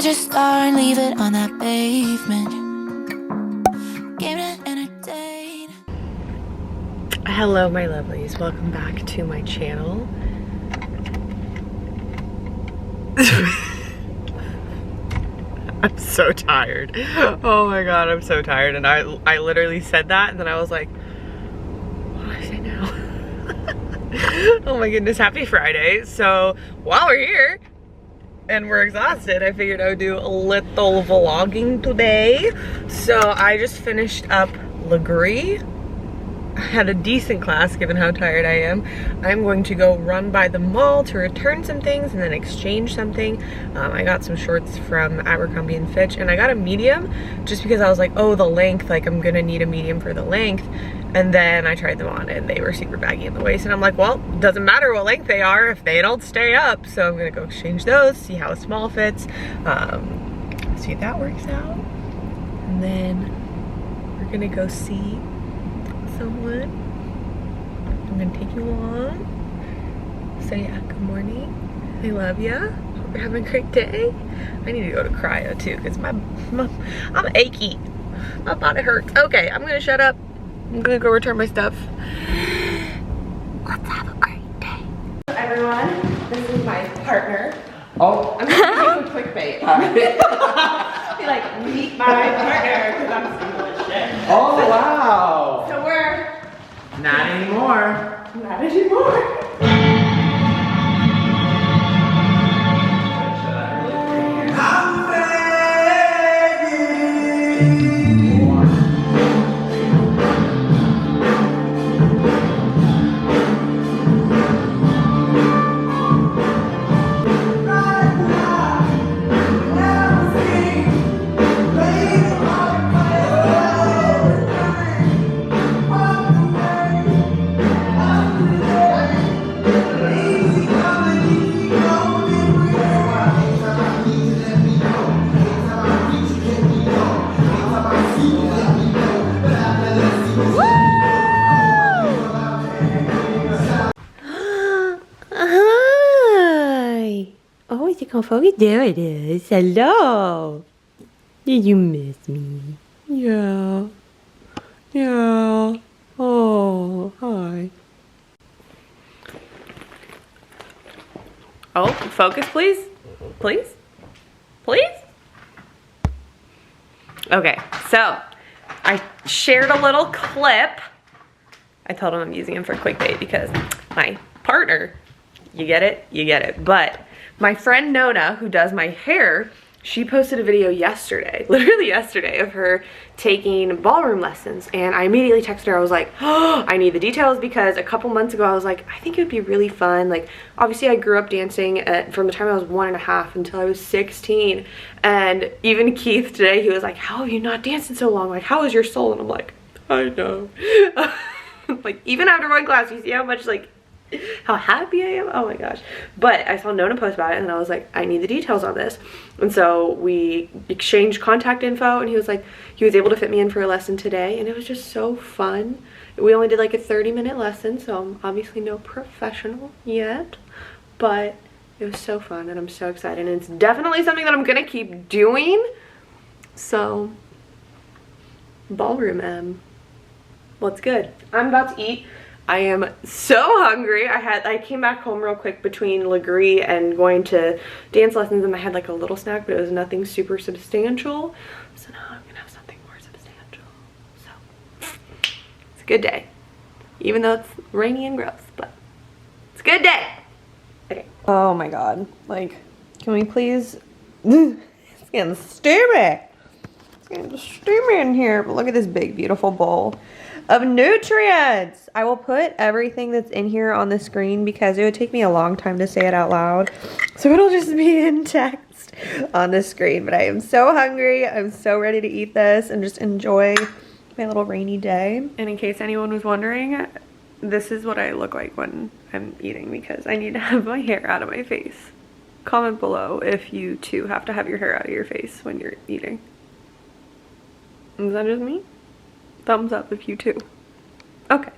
your star and leave it on that pavement. Game to entertain. Hello my lovelies, welcome back to my channel. I'm so tired. Oh my god, I'm so tired. And I literally said that and then I was like, what do I say now? Oh my goodness, happy Friday. So while we're here and we're exhausted, I figured I would do a little vlogging today. So I just finished up Legree. I had a decent class given how tired I am. I'm going to go run by the mall to return some things and then exchange something. I got some shorts from Abercrombie & Fitch and I got a medium just because I was like, oh, the length, like I'm gonna need a medium for the length. And then I tried them on and they were super baggy in the waist and I'm like, well, doesn't matter what length they are if they don't stay up. So I'm gonna go exchange those, see how a small fits, see if that works out. And then we're gonna go see someone. I'm gonna take you along. So yeah, good morning. I love ya. Hope you're having a great day. I need to go to cryo too because I'm achy. My body hurts. Okay, I'm gonna shut up. I'm gonna go return my stuff. Let's have a great day. Everyone, this is my partner. Oh. I'm gonna do a quick bait. Be like, meet my partner because I'm single as shit. Oh, wow. So we're Not anymore. not anymore. I'm begging. Oh, there it is. Hello. Did you miss me? Yeah. Yeah. Oh, hi. Oh, focus, please. Please? Please? Okay, so I shared a little clip. I told him I'm using him for clickbait because my partner, you get it? You get it. But my friend Nona, who does my hair, she posted a video yesterday, literally yesterday, of her taking ballroom lessons. And I immediately texted her. I was like, oh, I need the details because a couple months ago I was like, I think it would be really fun. Like, obviously I grew up dancing from the time I was 1.5 until I was 16. And even Keith today, he was like, how have you not danced in so long? Like, how is your soul? And I'm like, I know. Like, even after one class, you see how much, like, how happy I am. Oh my gosh. But I saw Nona post about it and I was like, I need the details on this. And so we exchanged contact info and he was like, he was able to fit me in for a lesson today and it was just so fun. We only did like a 30-minute lesson, so I'm obviously no professional yet, but it was so fun and I'm so excited and it's definitely something that I'm gonna keep doing. So ballroom, what's good? I'm about to eat. I am so hungry. I came back home real quick between Legree and going to dance lessons and I had like a little snack, but it was nothing super substantial. So now I'm gonna have something more substantial. So it's a good day. Even though it's rainy and gross, but it's a good day. Okay. Oh my god. Like, can we please? It's getting steamy. It's getting steamy in here, but look at this big, beautiful bowl of nutrients. I will put everything that's in here on the screen because it would take me a long time to say it out loud. So it'll just be in text on the screen. But I am so hungry. I'm so ready to eat this and just enjoy my little rainy day. And in case anyone was wondering, this is what I look like when I'm eating because I need to have my hair out of my face. Comment below if you too have to have your hair out of your face when you're eating. Is that just me? Thumbs up if you too. Okay.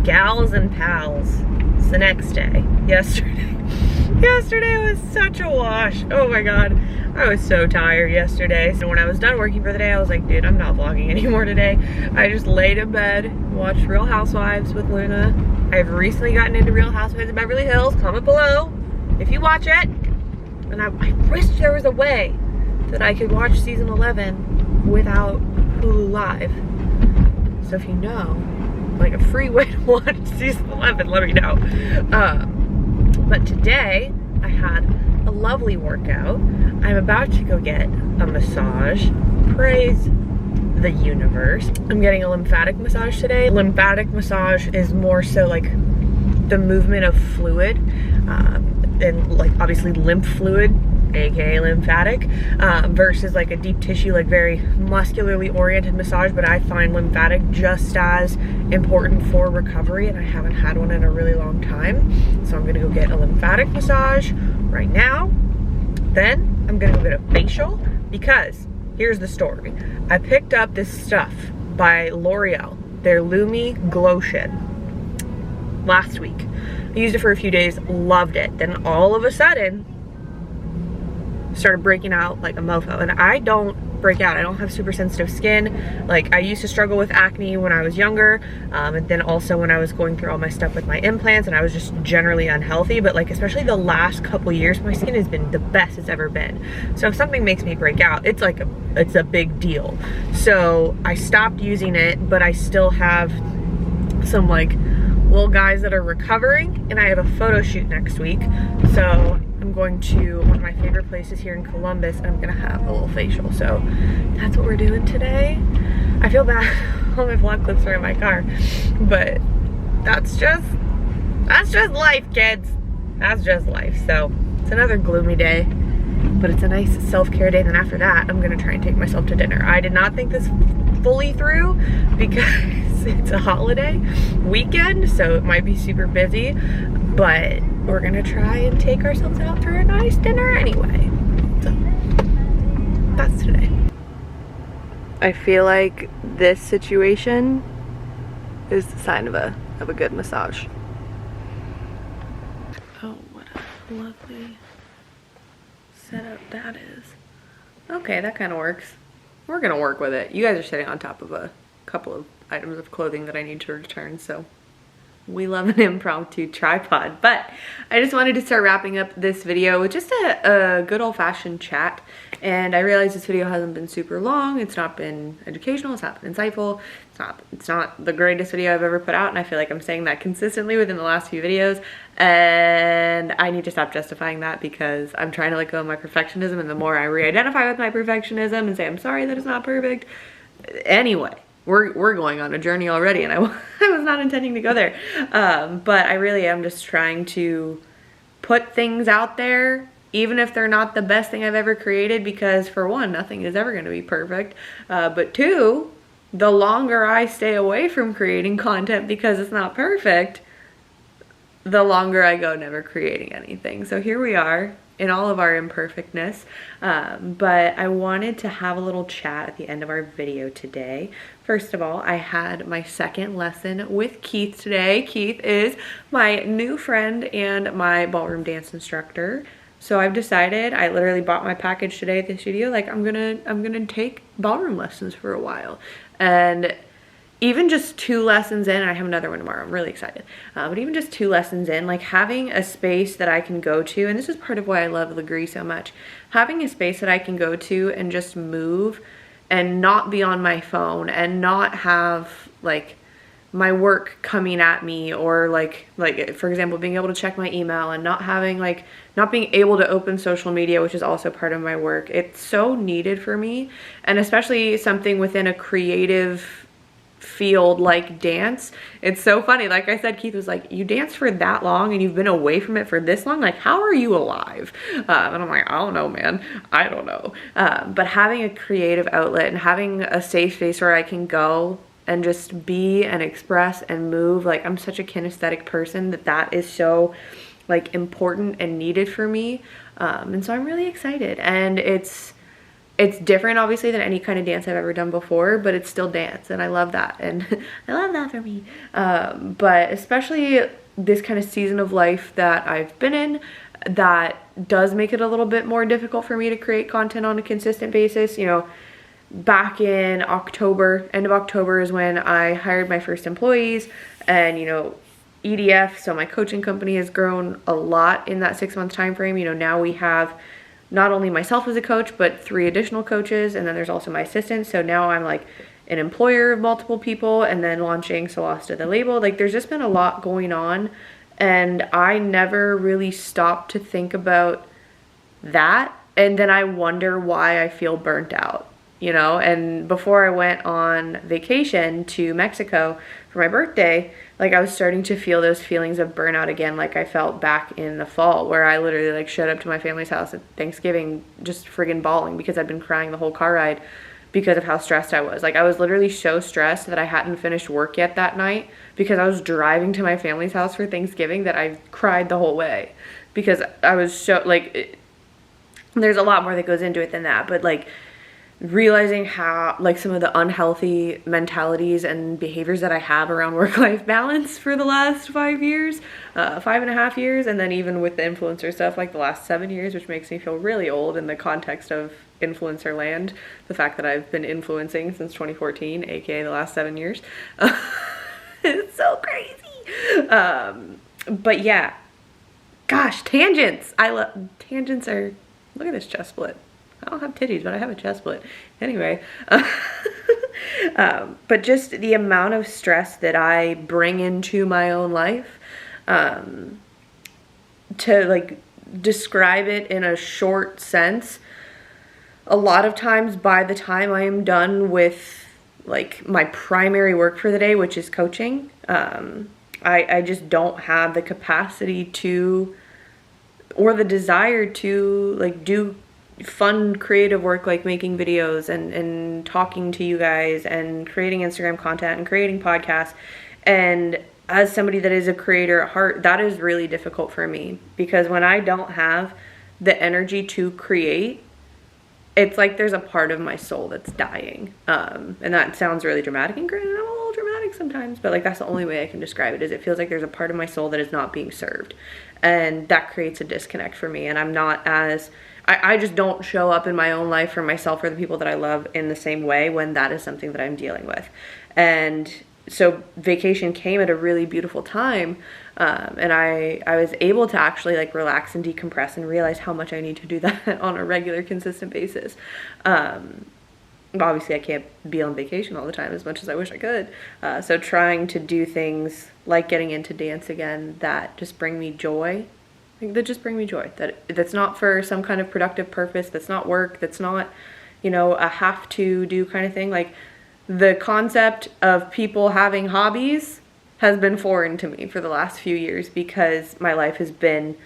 gals and pals. It's the next day. Yesterday was such a wash. Oh my god. I was so tired yesterday. So when I was done working for the day, I was like, dude, I'm not vlogging anymore today. I just laid in bed, watched Real Housewives with Luna. I've recently gotten into Real Housewives of Beverly Hills. Comment below if you watch it. And I wish there was a way that I could watch season 11 without Hulu Live. So if you know, like a free way to watch season 11, let me know. But today I had a lovely workout. I'm about to go get a massage. Praise the universe. I'm getting a lymphatic massage today. Lymphatic massage is more so like the movement of fluid, and like obviously lymph fluid, aka lymphatic, versus like a deep tissue, like very muscularly oriented massage. But I find lymphatic just as important for recovery, and I haven't had one in a really long time. So I'm gonna go get a lymphatic massage right now. Then I'm gonna go get a facial, because here's the story. I picked up this stuff by L'Oreal, their Lumi Glotion, last week. I used it for a few days, loved it. Then all of a sudden, started breaking out like a mofo. And I don't break out. I don't have super sensitive skin. Like, I used to struggle with acne when I was younger, and then also when I was going through all my stuff with my implants, and I was just generally unhealthy. But like, especially the last couple years, my skin has been the best it's ever been. So if something makes me break out, it's like it's a big deal. So I stopped using it, but I still have some like little guys that are recovering, and I have a photo shoot next week. So I'm going to one of my favorite places here in Columbus, and I'm gonna have a little facial. So that's what we're doing today. I feel bad, all my vlog clips are in my car, but that's just life, kids. That's just life. So it's another gloomy day, but it's a nice self-care day. Then after that, I'm gonna try and take myself to dinner. I did not think this fully through because it's a holiday weekend, so it might be super busy, but we're gonna try and take ourselves out for a nice dinner anyway. So that's today. I feel like this situation is the sign of a good massage. Oh, what a lovely setup that is. Okay, that kind of works. We're gonna work with it. You guys are sitting on top of a couple of items of clothing that I need to return, so we love an impromptu tripod. But I just wanted to start wrapping up this video with just a good old-fashioned chat. And I realize this video hasn't been super long. It's not been educational, it's not been insightful, it's not the greatest video I've ever put out, and I feel like I'm saying that consistently within the last few videos, and I need to stop justifying that because I'm trying to let go of my perfectionism, and the more I re-identify with my perfectionism and say I'm sorry that it's not perfect. Anyway, we're going on a journey already, and I was not intending to go there, but I really am just trying to put things out there, even if they're not the best thing I've ever created, because for one, nothing is ever going to be perfect, but two, the longer I stay away from creating content because it's not perfect, the longer I go never creating anything. So here we are in all of our imperfectness, but I wanted to have a little chat at the end of our video today. First of all, I had my second lesson with Keith today. Keith is my new friend and my ballroom dance instructor. So I've decided, I literally bought my package today at the studio, like I'm gonna take ballroom lessons for a while. And even just 2 lessons in, and I have another one tomorrow, I'm really excited, but even just 2 lessons in, like having a space that I can go to, and this is part of why I love Legree so much, having a space that I can go to and just move and not be on my phone and not have like my work coming at me, or like for example, being able to check my email and not having like, not being able to open social media, which is also part of my work. It's so needed for me, and especially something within a creative field like dance. It's so funny, like I said, Keith was like, you danced for that long and you've been away from it for this long, like how are you alive? And I'm like, I don't know, man, I don't know. But having a creative outlet and having a safe space where I can go and just be and express and move, like I'm such a kinesthetic person that is so like important and needed for me, and so I'm really excited. And it's it's different obviously than any kind of dance I've ever done before, but it's still dance, and I love that, and I love that for me. But especially this kind of season of life that I've been in, that does make it a little bit more difficult for me to create content on a consistent basis. You know, back in October, end of October is when I hired my first employees, and, you know, EDF, so my coaching company, has grown a lot in that 6-month time frame. You know, now we have not only myself as a coach, but 3 additional coaches, and then there's also my assistant. So now I'm like an employer of multiple people, and then launching Solasta the label. Like, there's just been a lot going on, and I never really stopped to think about that. And then I wonder why I feel burnt out, you know? And before I went on vacation to Mexico for my birthday, like, I was starting to feel those feelings of burnout again, like I felt back in the fall, where I literally like showed up to my family's house at Thanksgiving just friggin' bawling because I'd been crying the whole car ride because of how stressed I was. Like, I was literally so stressed that I hadn't finished work yet that night because I was driving to my family's house for Thanksgiving, that I cried the whole way because I was so, like, there's a lot more that goes into it than that, but like, realizing how, like, some of the unhealthy mentalities and behaviors that I have around work-life balance for the last 5 years, 5.5 years, and then even with the influencer stuff, like the last 7 years, which makes me feel really old in the context of influencer land. The fact that I've been influencing since 2014, aka the last 7 years. It's so crazy. But yeah, gosh, tangents. I love tangents. Are, look at this chest split. I don't have titties, but I have a chest split. Anyway, but just the amount of stress that I bring into my own life, to like describe it in a short sense, a lot of times by the time I am done with like my primary work for the day, which is coaching, I just don't have the capacity to, or the desire to, like, do fun creative work like making videos and talking to you guys and creating Instagram content and creating podcasts. And as somebody that is a creator at heart, that is really difficult for me, because when I don't have the energy to create, it's like there's a part of my soul that's dying. And that sounds really dramatic, and granted, I'm a little dramatic sometimes, but like, that's the only way I can describe it, is it feels like there's a part of my soul that is not being served, and that creates a disconnect for me. And I'm not as, I just don't show up in my own life for myself or the people that I love in the same way when that is something that I'm dealing with. And so vacation came at a really beautiful time, and I was able to actually like relax and decompress and realize how much I need to do that on a regular, consistent basis. Obviously I can't be on vacation all the time as much as I wish I could. So trying to do things like getting into dance again that just bring me joy, that's not for some kind of productive purpose, that's not work, that's not, you know, a have to do kind of thing. Like, the concept of people having hobbies has been foreign to me for the last few years, because my life has been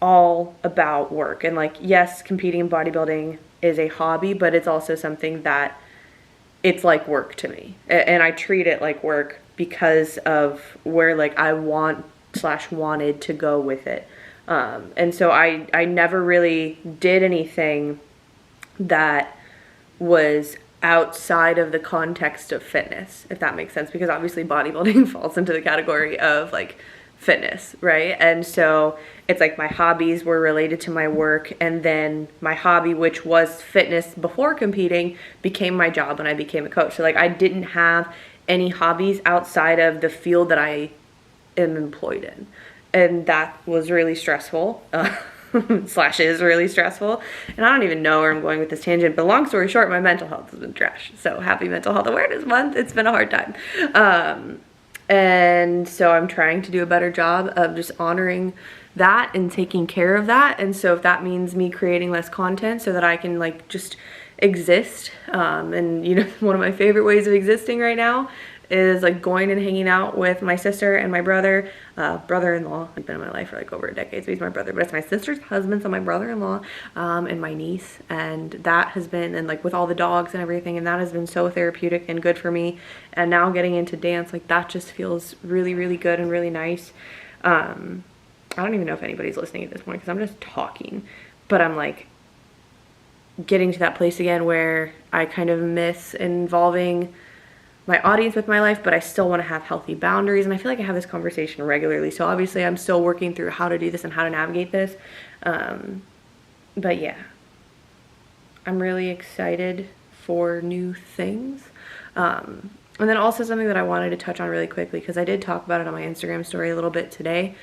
all about work. And like, yes, competing in bodybuilding is a hobby, but it's also something that it's like work to me. And I treat it like work because of where like I wanted to go with it. And so I never really did anything that was outside of the context of fitness, if that makes sense, because obviously bodybuilding falls into the category of like fitness, right? And so it's like my hobbies were related to my work, and then my hobby, which was fitness before competing, became my job when I became a coach. So like, I didn't have any hobbies outside of the field that I am employed in. And that was really stressful, slash is really stressful. And I don't even know where I'm going with this tangent, but long story short, my mental health has been trash. So happy Mental Health Awareness Month. It's been a hard time. And so I'm trying to do a better job of just honoring that and taking care of that. And so if that means me creating less content so that I can like just exist, and you know, one of my favorite ways of existing right now is like going and hanging out with my sister and my brother, brother-in-law. He's been in my life for like over a decade, so he's my brother, but it's my sister's husband, so my brother-in-law, and my niece. And that has been, and like with all the dogs and everything, and that has been so therapeutic and good for me. And now getting into dance, like that just feels really, really good and really nice. I don't even know if anybody's listening at this point because I'm just talking, but I'm like, getting to that place again where I kind of miss involving my audience with my life, but I still want to have healthy boundaries. And I feel like I have this conversation regularly. So obviously I'm still working through how to do this and how to navigate this. But yeah, I'm really excited for new things. And then also something that I wanted to touch on really quickly, because I did talk about it on my Instagram story a little bit today,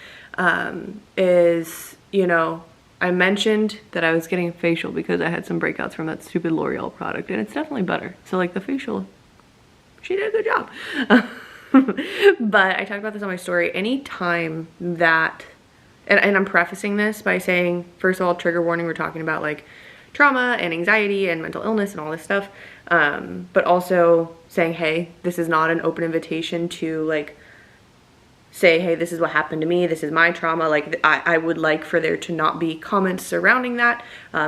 is, you know, I mentioned that I was getting a facial because I had some breakouts from that stupid L'Oreal product, and it's definitely better. So like the facial, she did a good job. But I talked about this on my story. Anytime that, and I'm prefacing this by saying, first of all, trigger warning, we're talking about like trauma and anxiety and mental illness and all this stuff. But also saying, hey, this is not an open invitation to like say, hey, this is what happened to me, this is my trauma. Like I would like for there to not be comments surrounding that,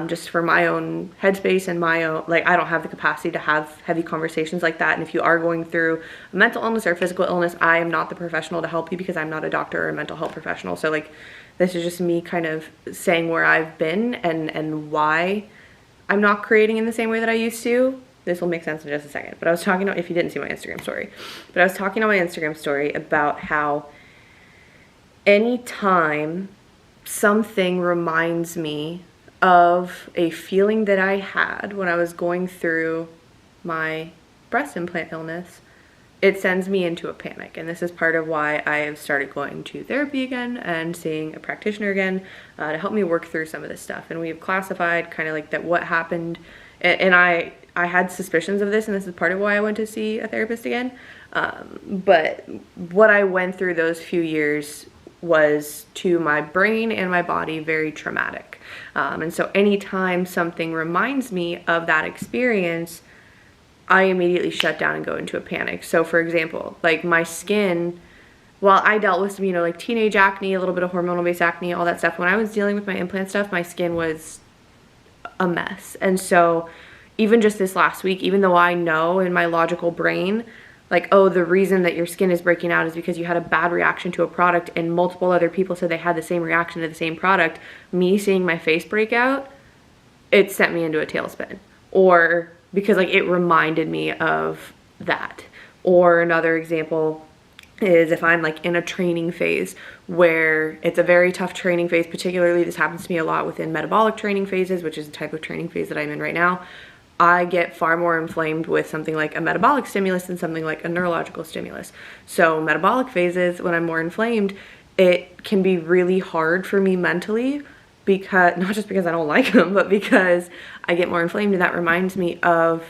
just for my own headspace and my own, like I don't have the capacity to have heavy conversations like that. And if you are going through a mental illness or a physical illness, I am not the professional to help you because I'm not a doctor or a mental health professional. So like this is just me kind of saying where I've been and why I'm not creating in the same way that I used to. This will make sense in just a second. But I was talking about, if you didn't see my Instagram story, but I was talking on my Instagram story about how anytime something reminds me of a feeling that I had when I was going through my breast implant illness, it sends me into a panic. And this is part of why I have started going to therapy again and seeing a practitioner again, to help me work through some of this stuff. And we've classified kind of like that what happened, and I had suspicions of this, and this is part of why I went to see a therapist again. But what I went through those few years was, to my brain and my body, very traumatic. And so anytime something reminds me of that experience, I immediately shut down and go into a panic. So for example, like my skin, while I dealt with some, you know, like teenage acne, a little bit of hormonal based acne, all that stuff, when I was dealing with my implant stuff, my skin was a mess. And so even just this last week, even though I know in my logical brain, like, oh, the reason that your skin is breaking out is because you had a bad reaction to a product and multiple other people said they had the same reaction to the same product, me seeing my face break out, it sent me into a tailspin. Or because like it reminded me of that. Or another example is if I'm like in a training phase where it's a very tough training phase, particularly this happens to me a lot within metabolic training phases, which is the type of training phase that I'm in right now, I get far more inflamed with something like a metabolic stimulus than something like a neurological stimulus. So metabolic phases, when I'm more inflamed, it can be really hard for me mentally, because not just because I don't like them, but because I get more inflamed. And that reminds me of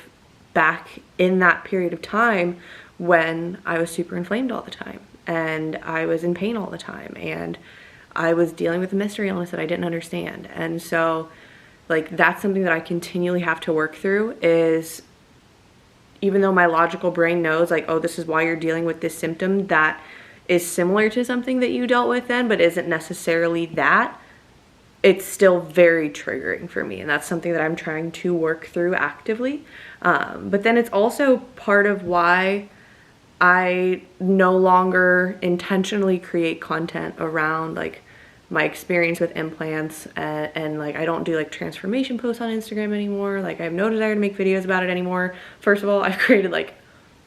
back in that period of time when I was super inflamed all the time and I was in pain all the time and I was dealing with a mystery illness that I didn't understand. And so like that's something that I continually have to work through, is even though my logical brain knows like, oh, this is why you're dealing with this symptom that is similar to something that you dealt with then, but isn't necessarily that, it's still very triggering for me. And that's something that I'm trying to work through actively. But then it's also part of why I no longer intentionally create content around like my experience with implants, and like I don't do like transformation posts on Instagram anymore. Like I have no desire to make videos about it anymore. First of all, I've created like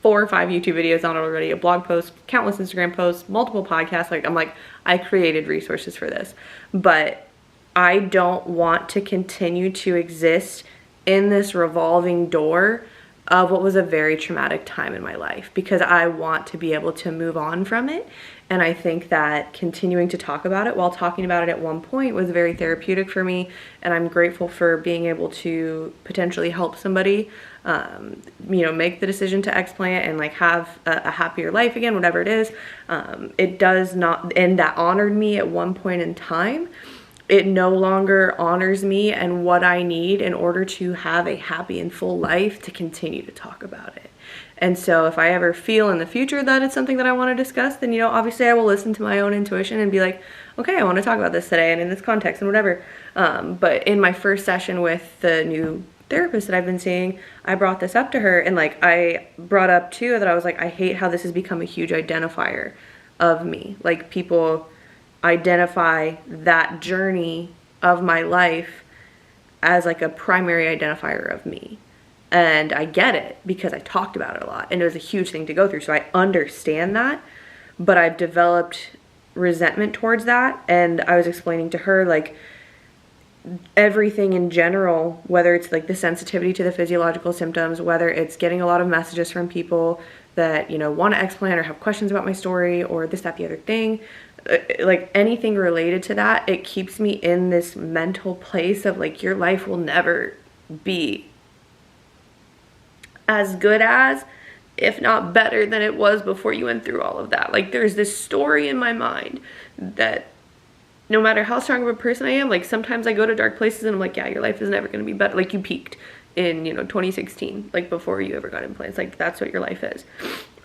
4 or 5 YouTube videos on it already, a blog post, countless Instagram posts, multiple podcasts. Like I'm like, I created resources for this, but I don't want to continue to exist in this revolving door of what was a very traumatic time in my life, because I want to be able to move on from it. And I think that continuing to talk about it while talking about it at one point was very therapeutic for me. And I'm grateful for being able to potentially help somebody, you know, make the decision to explant and like have a happier life again, whatever it is. It does not, and that honored me at one point in time. It no longer honors me and what I need in order to have a happy and full life to continue to talk about it. And so if I ever feel in the future that it's something that I want to discuss, then, you know, obviously I will listen to my own intuition and be like, okay, I want to talk about this today and in this context and whatever. But in my first session with the new therapist that I've been seeing, I brought this up to her, and like I brought up too that I was like, I hate how this has become a huge identifier of me. Like people identify that journey of my life as like a primary identifier of me. And I get it because I talked about it a lot and it was a huge thing to go through. So I understand that, but I've developed resentment towards that. And I was explaining to her, like, everything in general, whether it's like the sensitivity to the physiological symptoms, whether it's getting a lot of messages from people that, you know, want to explant or have questions about my story or this, that, the other thing, like anything related to that, it keeps me in this mental place of like, your life will never be as good as, if not better than it was before you went through all of that. Like, there's this story in my mind that no matter how strong of a person I am, like sometimes I go to dark places and I'm like, yeah, your life is never going to be better. Like, you peaked in, you know, 2016, like before you ever got implants. Like, that's what your life is.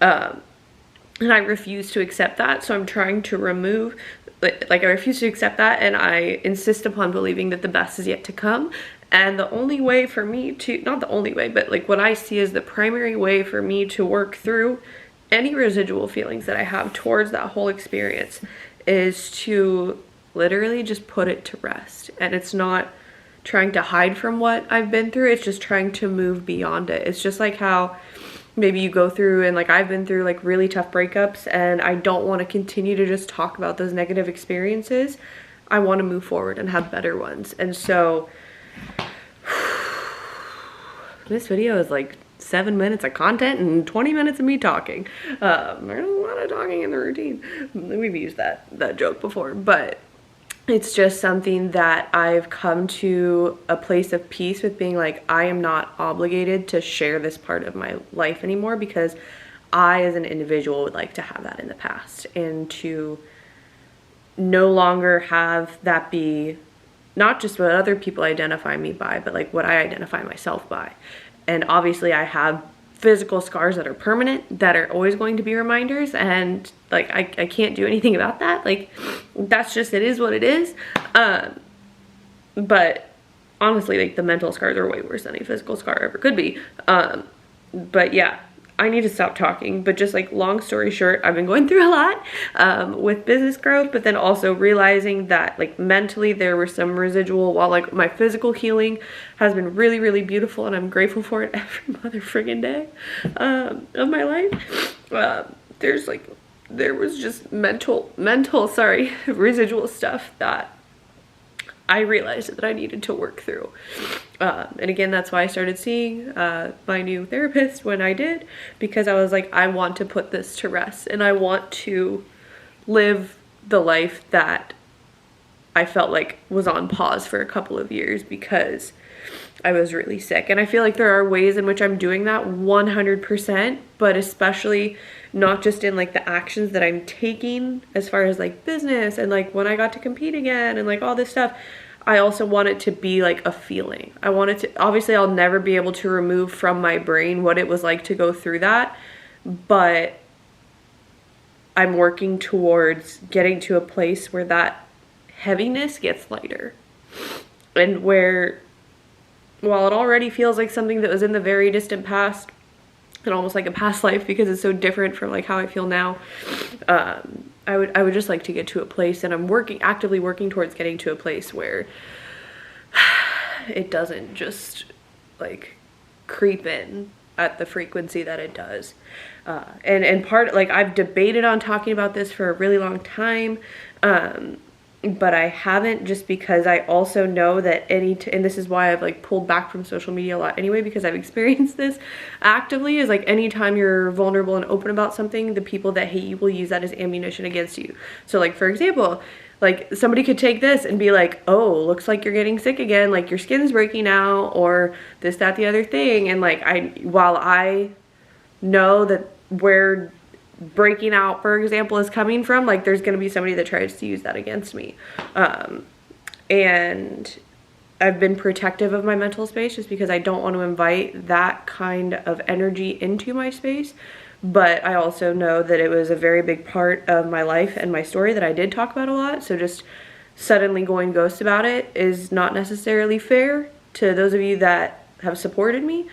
And I refuse to accept that. So I'm trying to remove, like I refuse to accept that. And I insist upon believing that the best is yet to come. And the only way for me to, not the only way, but like what I see as the primary way for me to work through any residual feelings that I have towards that whole experience is to literally just put it to rest. And it's not trying to hide from what I've been through. It's just trying to move beyond it. It's just like how maybe you go through, and like I've been through like really tough breakups, and I don't want to continue to just talk about those negative experiences. I want to move forward and have better ones. And so this video is like 7 minutes of content and 20 minutes of me talking. There's a lot of talking in the routine. We've used that joke before, but it's just something that I've come to a place of peace with, being like, I am not obligated to share this part of my life anymore, because I as an individual would like to have that in the past, and to no longer have that be not just what other people identify me by, but like what I identify myself by. And obviously I have physical scars that are permanent, that are always going to be reminders, and like I can't do anything about that. Like, that's just, it is what it is. But honestly, like, the mental scars are way worse than a physical scar ever could be. But yeah, I need to stop talking. But just like, long story short, I've been going through a lot with business growth, but then also realizing that like mentally there were some residual, while like my physical healing has been really, really beautiful, and I'm grateful for it every mother friggin' day of my life. There was just mental residual stuff that I realized that I needed to work through. And again, that's why I started seeing my new therapist when I did, because I was like, I want to put this to rest, and I want to live the life that I felt like was on pause for a couple of years because I was really sick. And I feel like there are ways in which I'm doing that 100%, but especially not just in like the actions that I'm taking as far as like business and like when I got to compete again and like all this stuff. I also want it to be like a feeling. I want it to, obviously I'll never be able to remove from my brain what it was like to go through that, but I'm working towards getting to a place where that heaviness gets lighter, and where, while it already feels like something that was in the very distant past and almost like a past life because it's so different from like how I feel now, I would just like to get to a place, and I'm actively working towards getting to a place where it doesn't just like creep in at the frequency that it does. And part, like, I've debated on talking about this for a really long time, but I haven't, just because I also know that and this is why I've like pulled back from social media a lot anyway, because I've experienced this actively, is like anytime you're vulnerable and open about something, the people that hate you will use that as ammunition against you. So like, for example, like somebody could take this and be like, oh, looks like you're getting sick again, like your skin's breaking out, or this, that, the other thing. And like, while I know that where breaking out, for example, is coming from, like there's going to be somebody that tries to use that against me. And I've been protective of my mental space just because I don't want to invite that kind of energy into my space. But I also know that it was a very big part of my life and my story that I did talk about a lot. So just suddenly going ghost about it is not necessarily fair to those of you that have supported me.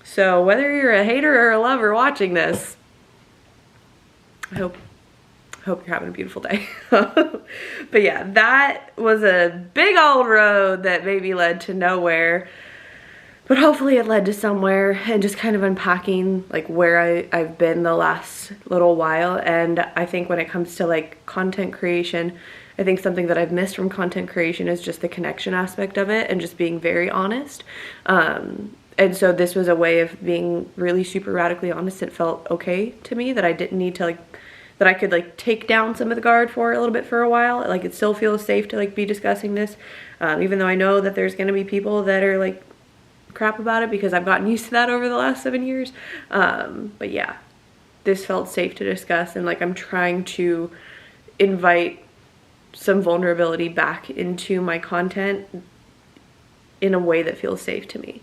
So whether you're a hater or a lover watching this, I hope hope you're having a beautiful day. But yeah, that was a big old road that maybe led to nowhere. But hopefully it led to somewhere, and just kind of unpacking like where I've been the last little while. And I think when it comes to like content creation, I think something that I've missed from content creation is just the connection aspect of it and just being very honest. And so this was a way of being really super radically honest. It felt okay to me that I didn't need to like, that I could like take down some of the guard for a little bit for a while. Like it still feels safe to like be discussing this, even though I know that there's gonna be people that are like crap about it, because I've gotten used to that over the last 7 years. But yeah, this felt safe to discuss, and like I'm trying to invite some vulnerability back into my content in a way that feels safe to me.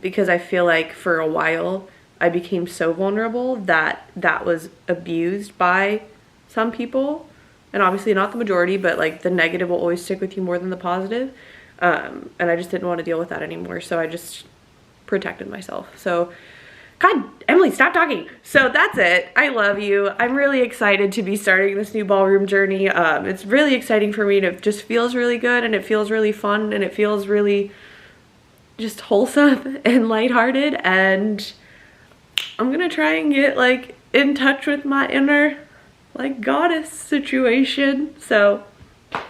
Because I feel like for a while I became so vulnerable that that was abused by some people, and obviously not the majority, but like the negative will always stick with you more than the positive. And I just didn't want to deal with that anymore, so I just protected myself. So, God, Emily, stop talking. So that's it. I love you. I'm really excited to be starting this new ballroom journey. It's really exciting for me, and it just feels really good, and it feels really fun, and it feels really just wholesome and lighthearted. And I'm gonna try and get like in touch with my inner like goddess situation. So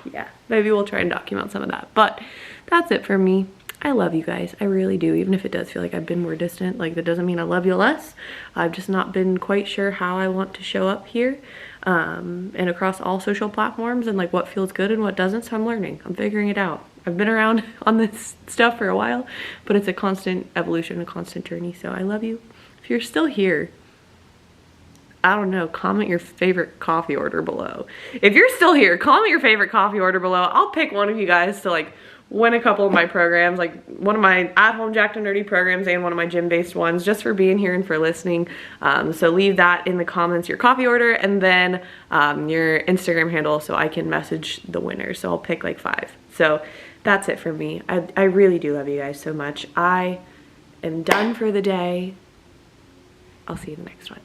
yeah, maybe we'll try and document some of that. But that's it for me. I love you guys. I really do. Even if it does feel like I've been more distant, like that doesn't mean I love you less. I've just not been quite sure how I want to show up here, and across all social platforms, and like what feels good and what doesn't. So I'm learning. I'm figuring it out. I've been around on this stuff for a while, but it's a constant evolution, a constant journey. So I love you. If you're still here, I don't know, comment your favorite coffee order below. If you're still here, comment your favorite coffee order below. I'll pick one of you guys to like win a couple of my programs, like one of my at-home Jacked and Nerdy programs and one of my gym-based ones, just for being here and for listening. So leave that in the comments, your coffee order, and then your Instagram handle, so I can message the winner. So I'll pick like 5. So that's it for me. I really do love you guys so much. I am done for the day. I'll see you in the next one.